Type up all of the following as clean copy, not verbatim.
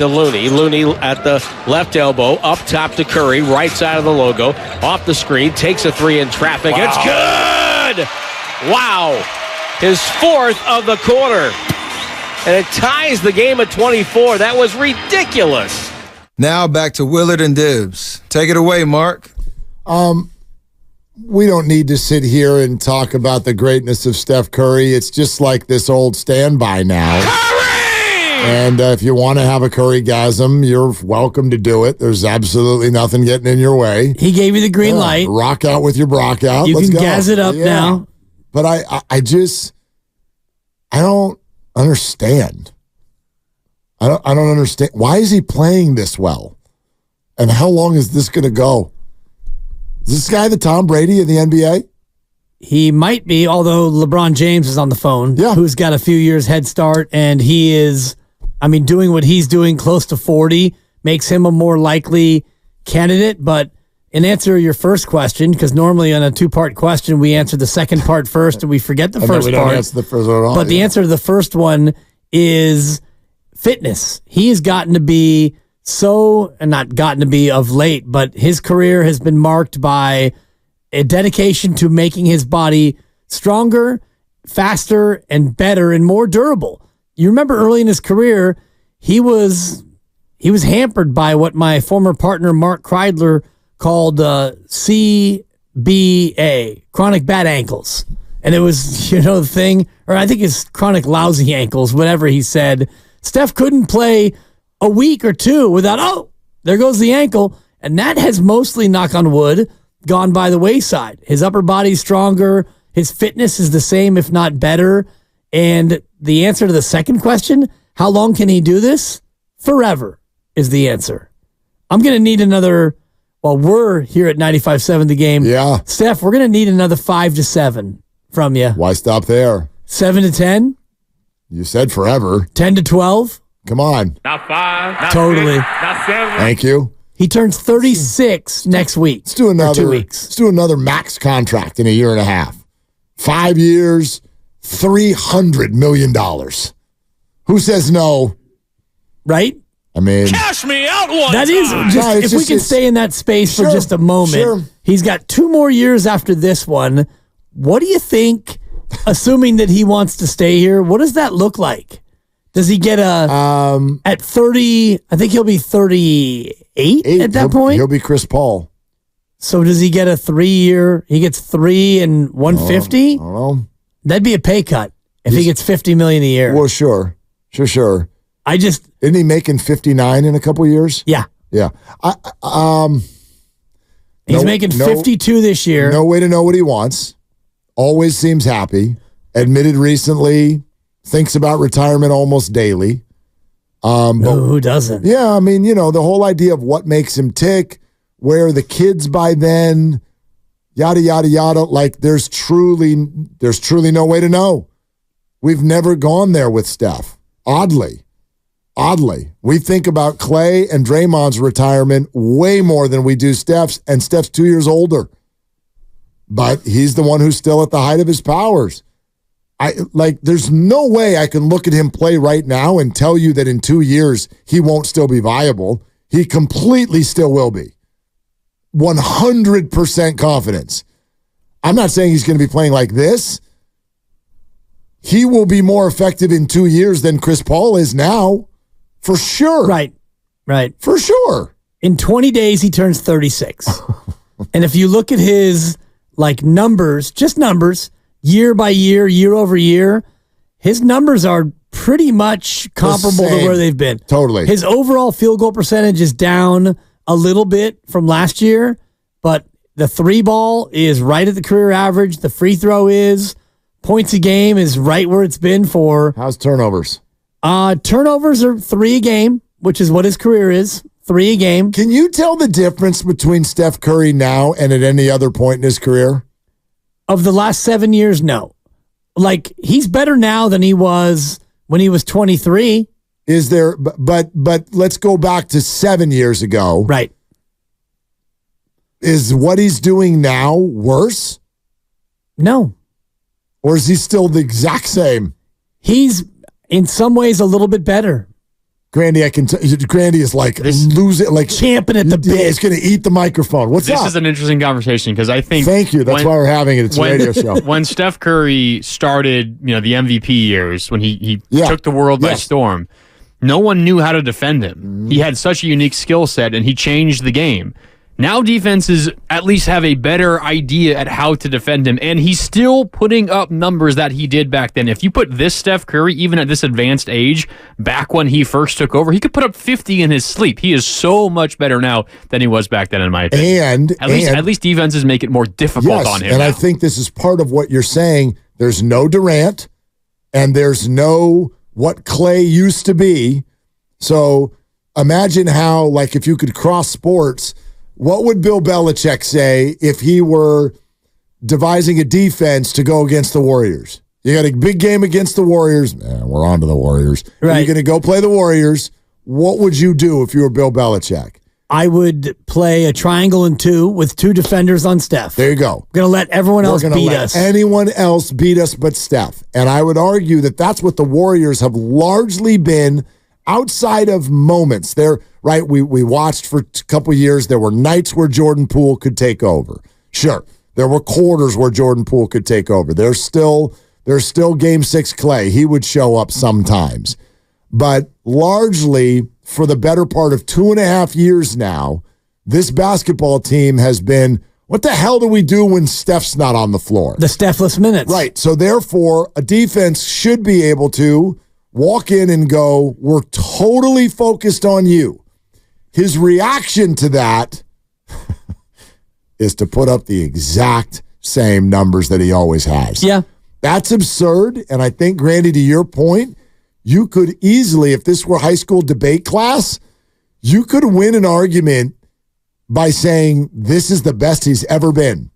to Looney. Looney at the left elbow, up top to Curry, right side of the logo, off the screen, takes a three in traffic. Wow. It's good! Wow! His fourth of the quarter. And it ties the game at 24. That was ridiculous. Now back to Willard and Dibs. Take it away, Mark. We don't need to sit here and talk about the greatness of Steph Curry. It's just like this old standby now. Curry! And if you want to have a Curry-gasm, you're welcome to do it. There's absolutely nothing getting in your way. He gave you the green light. Rock out with your Brock out. You Let's can go. gas it up now. But I don't understand. I don't understand. Why is he playing this well? And how long is this going to go? Is this guy the Tom Brady of the NBA? He might be, although LeBron James is on the phone, who's got a few years head start, and he is, doing what he's doing close to 40 makes him a more likely candidate. But in answer to your first question, because normally on a two-part question, we answer the second part first and we forget the first part. Answer the first one at all, but the answer to the first one is fitness. He has gotten to be not gotten to be of late, but his career has been marked by a dedication to making his body stronger, faster, and better and more durable. You remember early in his career, he was hampered by what my former partner Mark Kreidler called CBA, chronic bad ankles. And it was, the thing, or I think it's chronic lousy ankles, whatever he said. Steph couldn't play a week or two without, there goes the ankle. And that has mostly, knock on wood, gone by the wayside. His upper body's stronger. His fitness is the same, if not better. And the answer to the second question, how long can he do this? Forever is the answer. I'm going to need another, we're here at 95.7 The Game. Yeah. Steph, we're going to need another 5 to 7 from you. Why stop there? 7 to 10? You said forever. 10 to 12? Come on. Not 5. Not Totally. 6, not 7. Thank you. He turns 36 next week. Let's do another 2 weeks. Let's do another max contract in a year and a half. 5 years, $300 million. Who says no? Right? Cash me out one that time. Is just, if we can stay in that space for just a moment. Sure. He's got 2 more years after this one. What do you think, assuming that he wants to stay here, what does that look like? Does he get at 30, I think he'll be 38 at that point? He'll be Chris Paul. So does he get a 3-year, he gets 3 and 150? I don't know. That'd be a pay cut if he gets $50 million a year. Well, sure. Isn't he making 59 in a couple years? Yeah. Yeah. He's making 52 this year. No way to know what he wants. Always seems happy. Admitted recently, thinks about retirement almost daily. But who doesn't? Yeah, the whole idea of what makes him tick, where are the kids by then, yada, yada, yada. Like, there's truly no way to know. We've never gone there with Steph. Oddly. We think about Clay and Draymond's retirement way more than we do Steph's, and Steph's 2 years older. But he's the one who's still at the height of his powers. There's no way I can look at him play right now and tell you that in 2 years he won't still be viable. He completely still will be. 100% confidence. I'm not saying he's going to be playing like this. He will be more effective in 2 years than Chris Paul is now. For sure. Right. For sure. In 20 days, he turns 36. And if you look at his numbers, just numbers, year by year, year over year, his numbers are pretty much comparable to where they've been. Totally. His overall field goal percentage is down a little bit from last year, but the 3-ball is right at the career average. The free throw is. Points a game is right where it's been for. How's turnovers? Turnovers are 3 a game, which is what his career is. 3 a game. Can you tell the difference between Steph Curry now and at any other point in his career? Of the last 7 years, no. He's better now than he was when he was 23. Is there, but let's go back to 7 years ago. Right. Is what he's doing now worse? No. Or is he still the exact same? He's in some ways a little bit better. Grandy, Grandy is like losing, like champing at the bit. He's going to eat the microphone. What's up? This is an interesting conversation because I think. Thank you. That's why we're having it. It's a radio show. When Steph Curry started, the MVP years, when he took the world by storm, no one knew how to defend him. He had such a unique skill set, and he changed the game. Now defenses at least have a better idea at how to defend him, and he's still putting up numbers that he did back then. If you put this Steph Curry, even at this advanced age, back when he first took over, he could put up 50 in his sleep. He is so much better now than he was back then, in my opinion. And at least defenses make it more difficult on him. And now. I think this is part of what you're saying. There's no Durant, and there's no what Clay used to be. So imagine how, like, if you could cross sports. What would Bill Belichick say if he were devising a defense to go against the Warriors? You got a big game against the Warriors. We're on to the Warriors. Right. You're going to go play the Warriors. What would you do if you were Bill Belichick? I would play a triangle and 2 with 2 defenders on Steph. There you go. We're going to let everyone else beat us. Anyone else beat us but Steph. And I would argue that that's what the Warriors have largely been outside of moments. They're right. We watched for a couple years. There were nights where Jordan Poole could take over. Sure. There were quarters where Jordan Poole could take over. There's still Game 6 Clay. He would show up sometimes. But largely, for the better part of 2.5 years now, this basketball team has been, what the hell do we do when Steph's not on the floor? The Stephless minutes. Right. So therefore, a defense should be able to walk in and go, we're totally focused on you. His reaction to that is to put up the exact same numbers that he always has. Yeah. That's absurd. And I think, Grandy, to your point, you could easily, if this were high school debate class, you could win an argument by saying this is the best he's ever been.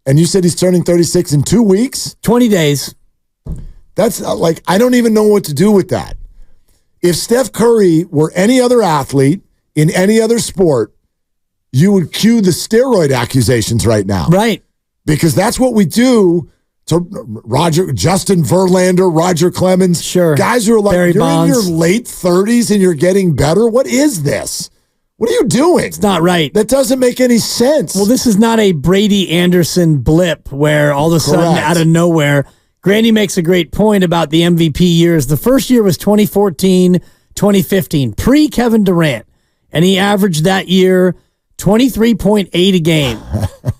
And you said he's turning 36 in 2 weeks? 20 days. That's like, I don't even know what to do with that. If Steph Curry were any other athlete in any other sport, you would cue the steroid accusations right now. Right. Because that's what we do to Justin Verlander, Roger Clemens. Sure. Guys who are like, Barry you're Bonds. in your late 30s and you're getting better. What is this? What are you doing? It's not right. That doesn't make any sense. Well, this is not a Brady Anderson blip where all of a sudden out of nowhere. Grandy makes a great point about the MVP years. The first year was 2014, 2015, pre-Kevin Durant. And he averaged that year 23.8 a game.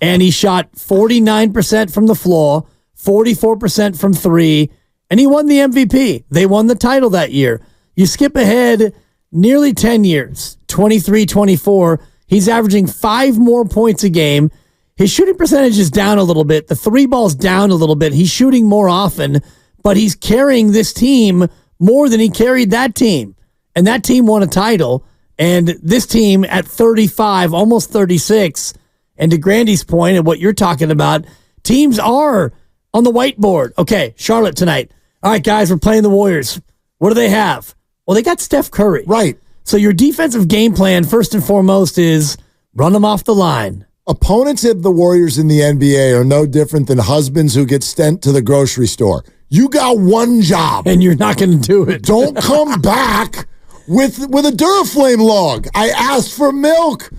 And he shot 49% from the floor, 44% from 3, and he won the MVP. They won the title that year. You skip ahead nearly 10 years, 23, 24. He's averaging 5 more points a game. His shooting percentage is down a little bit. The 3 ball's down a little bit. He's shooting more often, but he's carrying this team more than he carried that team. And that team won a title. And this team at 35, almost 36, and to Grandy's point and what you're talking about, teams are on the whiteboard. Okay, Charlotte tonight. All right, guys, we're playing the Warriors. What do they have? Well, they got Steph Curry. Right. So your defensive game plan, first and foremost, is run them off the line. Opponents of the Warriors in the NBA are no different than husbands who get sent to the grocery store. You got one job. And you're not going to do it. Don't come back with a Duraflame log. I asked for milk.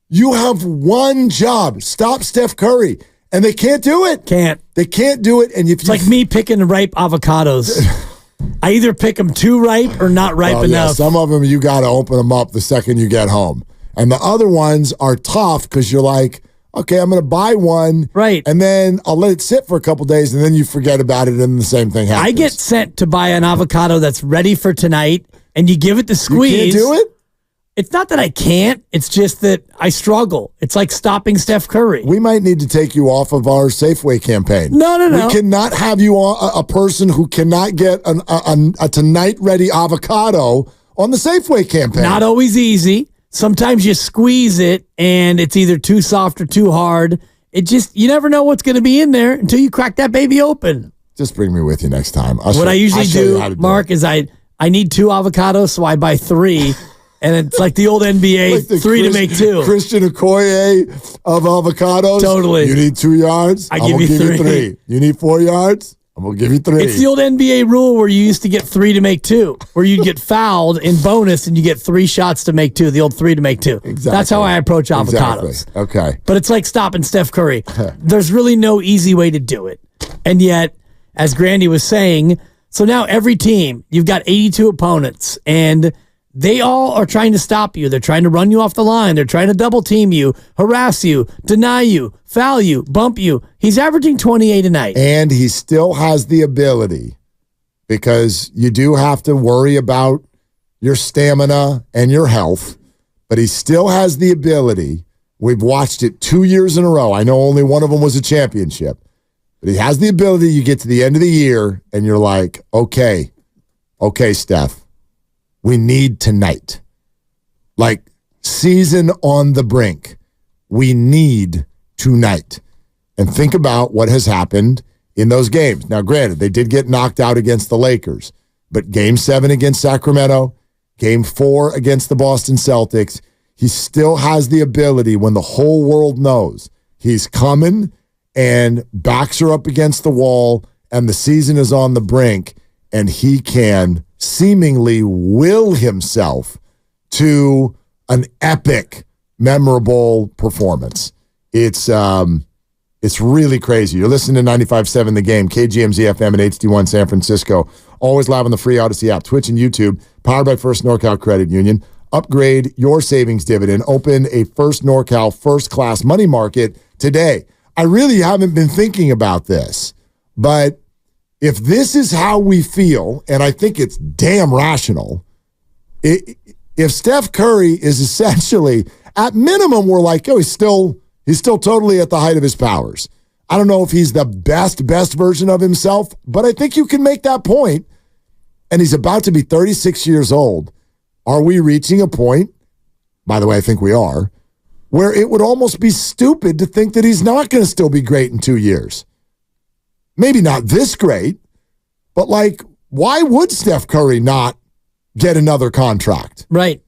You have one job. Stop Steph Curry. And they can't do it. Can't. They can't do it. And if it's like me picking ripe avocados. I either pick them too ripe or not ripe enough. Yeah, some of them you got to open them up the second you get home. And the other ones are tough because you're like, okay, I'm going to buy one. Right. And then I'll let it sit for a couple days and then you forget about it and the same thing happens. I get sent to buy an avocado that's ready for tonight and you give it the squeeze. You can't do it? It's not that I can't. It's just that I struggle. It's like stopping Steph Curry. We might need to take you off of our Safeway campaign. No. We cannot have you a person who cannot get a tonight-ready avocado on the Safeway campaign. Not always easy. Sometimes you squeeze it, and it's either too soft or too hard. You never know what's going to be in there until you crack that baby open. Just bring me with you next time. What I usually do, Mark, is I need 2 avocados, so I buy 3. And it's like the old NBA, like 3 to make 2. Christian Okoye of avocados. Totally. You need 2 yards? I give you 3. You need 4 yards? I'm going to give you 3. It's the old NBA rule where you used to get 3 to make 2, where you'd get fouled in bonus and you get 3 shots to make 2, the old 3 to make 2. Exactly. That's how I approach avocados. Exactly. Okay. But it's like stopping Steph Curry. There's really no easy way to do it. And yet, as Grandy was saying, so now every team, you've got 82 opponents, and they all are trying to stop you. They're trying to run you off the line. They're trying to double team you, harass you, deny you, foul you, bump you. He's averaging 28 a night. And he still has the ability, because you do have to worry about your stamina and your health, but he still has the ability. We've watched it 2 years in a row. I know only one of them was a championship, but he has the ability. You get to the end of the year and you're like, okay, Steph, we need tonight. Like, season on the brink. We need tonight. And think about what has happened in those games. Now, granted, they did get knocked out against the Lakers, but Game 7 against Sacramento, Game 4 against the Boston Celtics, he still has the ability, when the whole world knows he's coming and backs are up against the wall and the season is on the brink, and he can seemingly will himself to an epic, memorable performance. It's really crazy. You're listening to 95.7 The Game, KGMZ FM and HD1 San Francisco. Always live on the free Odyssey app, Twitch and YouTube, powered by First NorCal Credit Union. Upgrade your savings dividend. Open a First NorCal first-class money market today. I really haven't been thinking about this, but if this is how we feel, and I think it's damn rational, if Steph Curry is essentially, at minimum, we're like, oh, he's still totally at the height of his powers. I don't know if he's the best version of himself, but I think you can make that point. And he's about to be 36 years old. Are we reaching a point, by the way, I think we are, where it would almost be stupid to think that he's not going to still be great in 2 years? Maybe not this great, but like, why would Steph Curry not get another contract? Right.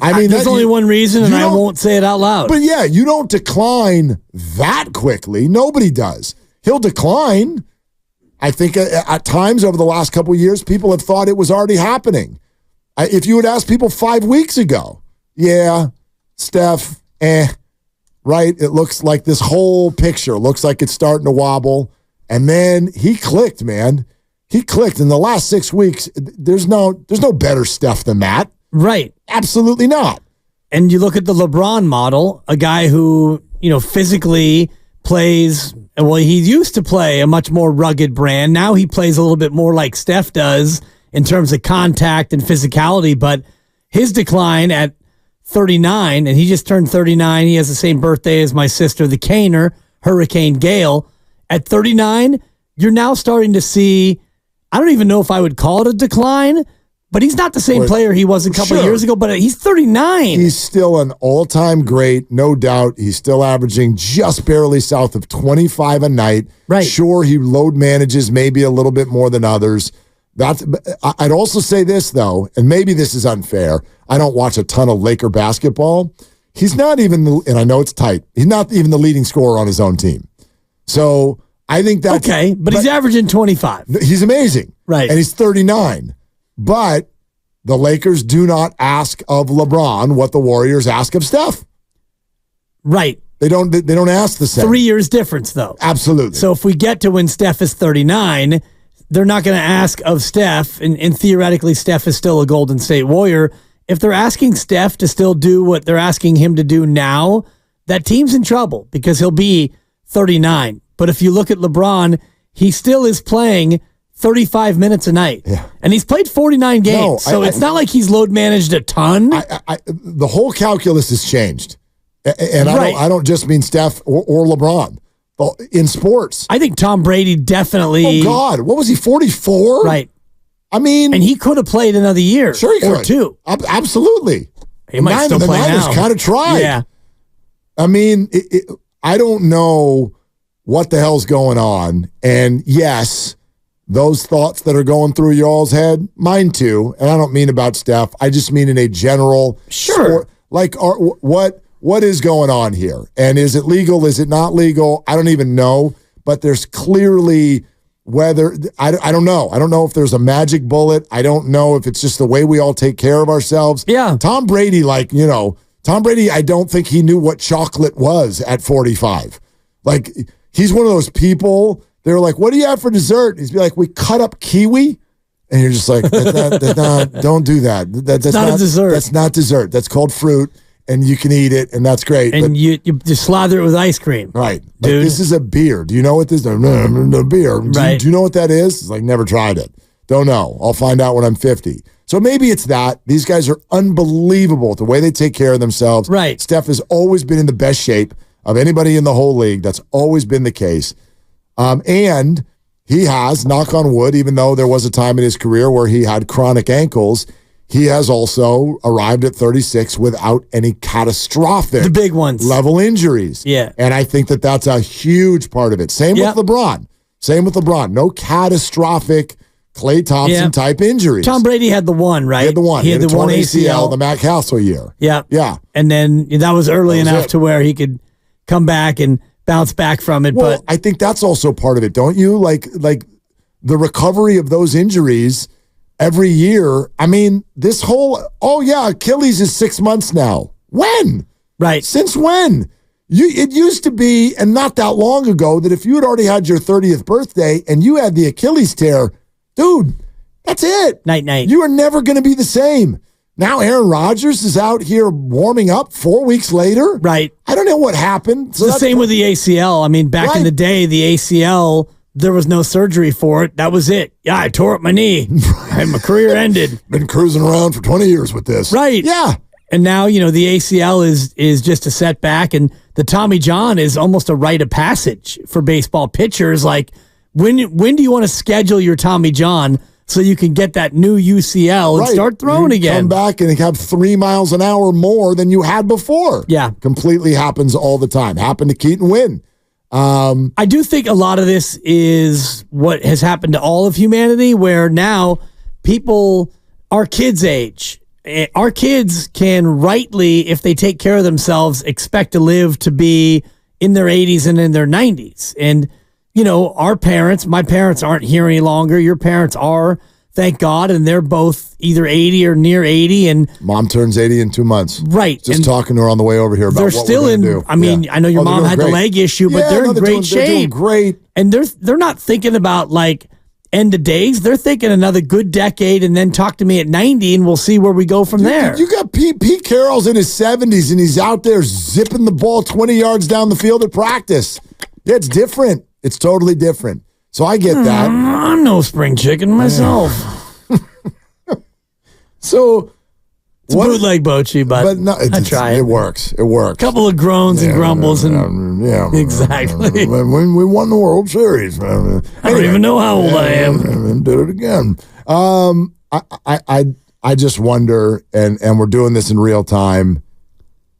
I mean, there's only one reason, and I won't say it out loud. But yeah, you don't decline that quickly. Nobody does. He'll decline. I think at times over the last couple of years, people have thought it was already happening. If you had asked people 5 weeks ago, yeah, Steph, right? It looks like this whole picture looks like it's starting to wobble. And then he clicked, man. He clicked in the last 6 weeks. There's no better Steph than that. Right. Absolutely not. And you look at the LeBron model, a guy who, physically plays, well, he used to play a much more rugged brand. Now he plays a little bit more like Steph does in terms of contact and physicality, but his decline at 39, and he just turned 39. He has the same birthday as my sister, the Caner, Hurricane Gale. At 39, you're now starting to see, I don't even know if I would call it a decline, but he's not the same player he was a couple of years ago, but he's 39. He's still an all-time great, no doubt. He's still averaging just barely south of 25 a night. Right. Sure, he load manages maybe a little bit more than others. I'd also say this, though, and maybe this is unfair. I don't watch a ton of Laker basketball. He's not even, and I know it's tight, he's not even the leading scorer on his own team. So I think that's... Okay, but he's averaging 25. He's amazing. Right. And he's 39. But the Lakers do not ask of LeBron what the Warriors ask of Steph. Right. They don't ask the same. 3 years difference, though. Absolutely. So if we get to when Steph is 39, they're not going to ask of Steph, and theoretically Steph is still a Golden State Warrior. If they're asking Steph to still do what they're asking him to do now, that team's in trouble because he'll be 39. But if you look at LeBron, he still is playing 35 minutes a night. Yeah. And he's played 49 games. So it's not like he's load managed a ton. The whole calculus has changed. And I don't just mean Steph or LeBron. In sports. I think Tom Brady definitely. Oh, God. What was he, 44? Right. I mean. And he could have played another year. Sure he could. Or two. Absolutely. He might still play now. The Niners kind of tried. Yeah. I mean, I don't know what the hell's going on. And yes, those thoughts that are going through y'all's head, mine too. And I don't mean about Steph. I just mean in a general. Sure. What is going on here? And is it legal? Is it not legal? I don't even know. But there's clearly whether I don't know. I don't know if there's a magic bullet. I don't know if it's just the way we all take care of ourselves. Yeah. Tom Brady, Tom Brady, I don't think he knew what chocolate was at 45. Like, he's one of those people, they're like, what do you have for dessert? He's be like, we cut up kiwi. And you're just like, don't do that. That's not a dessert. That's not dessert. That's called fruit, and you can eat it, and that's great. And you just slather it with ice cream. Right. Dude. Like, this is a beer. Do you know what this is? No, beer. Right. Do you know what that is? It's like, never tried it. Don't know. I'll find out when I'm 50. So maybe it's that. These guys are unbelievable at the way they take care of themselves. Right. Steph has always been in the best shape of anybody in the whole league. That's always been the case. And he has, knock on wood, even though there was a time in his career where he had chronic ankles, he has also arrived at 36 without any catastrophic the big ones. Level injuries. Yeah. And I think that that's a huge part of it. Same with LeBron. No catastrophic Klay Thompson type injuries. Tom Brady had the one, right? He had the one. He had the one ACL. The Matt Castle year. Yeah. Yeah. And then that was early enough to where he could come back and bounce back from it. Well, but I think that's also part of it, don't you? Like the recovery of those injuries every year. I mean, this whole, Achilles is 6 months now. When? Right. Since when? It used to be, and not that long ago, that if you had already had your 30th birthday and you had the Achilles tear, dude, that's it. Night. You are never going to be the same. Now Aaron Rodgers is out here warming up 4 weeks later. Right. I don't know what happened. It's the same with the ACL. I mean, back in the day, the ACL, there was no surgery for it. That was it. Yeah, I tore up my knee. And my career ended. Been cruising around for 20 years with this. Right. Yeah. And now, the ACL is just a setback, and the Tommy John is almost a rite of passage for baseball pitchers. Like, when do you want to schedule your Tommy John so you can get that new UCL and start throwing again? Come back and have 3 miles an hour more than you had before. Yeah. Completely happens all the time. Happened to Keaton Wynn. I do think a lot of this is what has happened to all of humanity, where now people, our kids' age, our kids can rightly, if they take care of themselves, expect to live to be in their 80s and in their 90s. And, our parents, my parents aren't here any longer. Your parents are, thank God, and they're both either 80 or near 80. And Mom turns 80 in 2 months. Right. Just talking to her on the way over here about they're what still we're in. do. I mean, I know your mom had the leg issue, but they're in great shape. They're doing great. And they're not thinking about like end of days. They're thinking another good decade, and then talk to me at 90, and we'll see where we go from there. You got Pete Carroll's in his 70s, and he's out there zipping the ball 20 yards down the field at practice. It's different. It's totally different. So I get that. I'm no spring chicken myself. So it's a bootleg Bochy, but no, I try it. It works. It works. Couple of groans and grumbles and exactly. When we won the World Series, man. I don't even know how old I am. Did it again. I just wonder, and we're doing this in real time.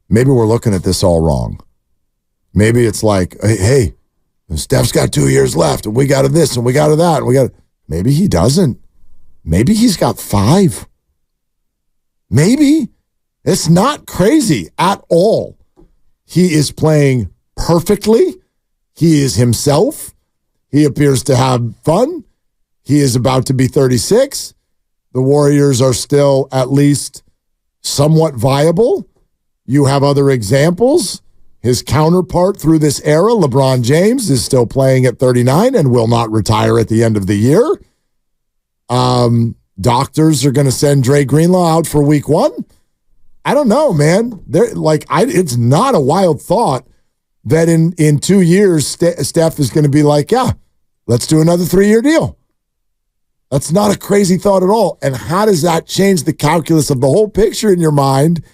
Maybe we're looking at this all wrong. Maybe it's like, hey, Steph's got 2 years left, and we got to this, and we got to that, and we got. Maybe he doesn't. Maybe he's got 5. Maybe. It's not crazy at all. He is playing perfectly. He is himself. He appears to have fun. He is about to be 36. The Warriors are still at least somewhat viable. You have other examples. His counterpart through this era, LeBron James, is still playing at 39 and will not retire at the end of the year. Doctors are going to send Dre Greenlaw out for week 1. I don't know, man. It's not a wild thought that in 2 years, Steph is going to be like, yeah, let's do another 3-year deal. That's not a crazy thought at all. And how does that change the calculus of the whole picture in your mind?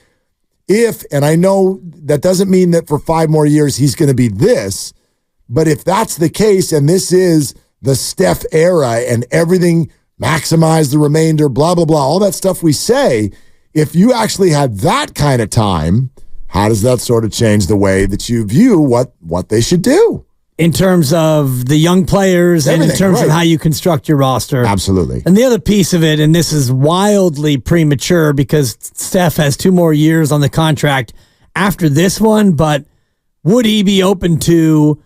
And I know that doesn't mean that for 5 more years he's going to be this, but if that's the case and this is the Steph era and everything, maximize the remainder, blah, blah, blah, all that stuff we say, if you actually had that kind of time, how does that sort of change the way that you view what they should do? In terms of the young players and in terms of how you construct your roster. Absolutely. And the other piece of it, and this is wildly premature because Steph has 2 more years on the contract after this one, but would he be open to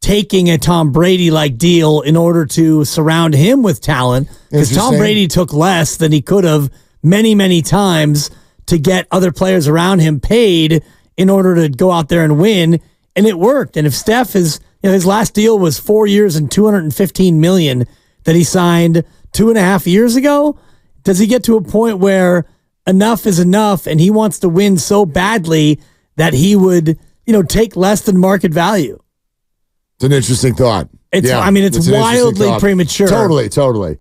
taking a Tom Brady-like deal in order to surround him with talent, because Tom Brady took less than he could have many, many times to get other players around him paid in order to go out there and win, and it worked. And if Steph is, his last deal was 4 years and $215 million that he signed 2.5 years ago, does he get to a point where enough is enough and he wants to win so badly that he would, take less than market value? It's an interesting thought. It's wildly premature. Totally.